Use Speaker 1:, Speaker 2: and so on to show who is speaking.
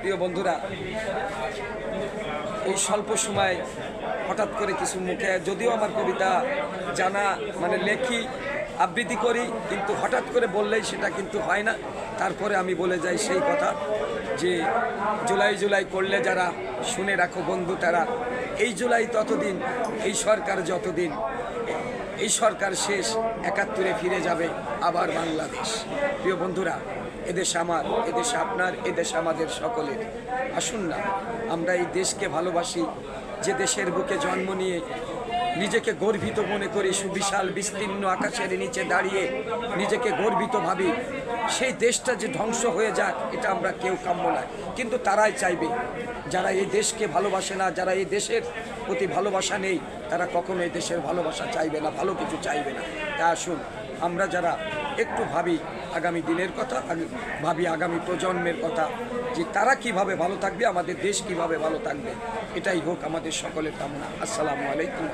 Speaker 1: প্রিয় বন্ধুরা, এই স্বল্প সময় হঠাৎ করে কিছু মুখে, যদিও আমার কবিতা জানা মানে লেখি আবৃত্তি করি, কিন্তু হঠাৎ করে বললেই সেটা কিন্তু হয় না। তারপরে আমি বলে যাই সেই কথা যে জুলাই জুলাই করলে যারা শুনে রাখো বন্ধু, তারা এই জুলাই ততদিন, এই সরকার যতদিন, এই সরকার শেষ, ৭১-এ ফিরে যাবে আবার বাংলাদেশ। প্রিয় বন্ধুরা, এদেশ আমার, এদেশ আপনার, এদেশ আমাদের সকলের। আসুন না আমরা এই দেশকে ভালোবাসি, যে দেশের বুকে জন্ম নিয়ে নিজেকে গর্বিত মনে করি, সুবিশাল বিস্তীর্ণ আকাশের নিচে দাঁড়িয়ে নিজেকে গর্বিত ভাবি। সেই দেশটা যে ধ্বংস হয়ে যাক, এটা আমরা কেউ কাম্য নয়, কিন্তু তারাই চাইবে। যারা এই দেশকে ভালোবাসে না, যারা এই দেশের প্রতি ভালোবাসা নেই, তারা কখনো এই দেশের ভালোবাসা চাইবে না, ভালো কিছু চাইবে না। তা আসুন আমরা যারা একটু ভাবি আগামী দিনের কথা, ভাবি আগামী প্রজন্মের কথা, যে তারা কিভাবে ভালো থাকবে, আমাদের দেশ কিভাবে ভালো থাকবে, এটাই হোক আমাদের সকলের কামনা। আসসালামু আলাইকুম।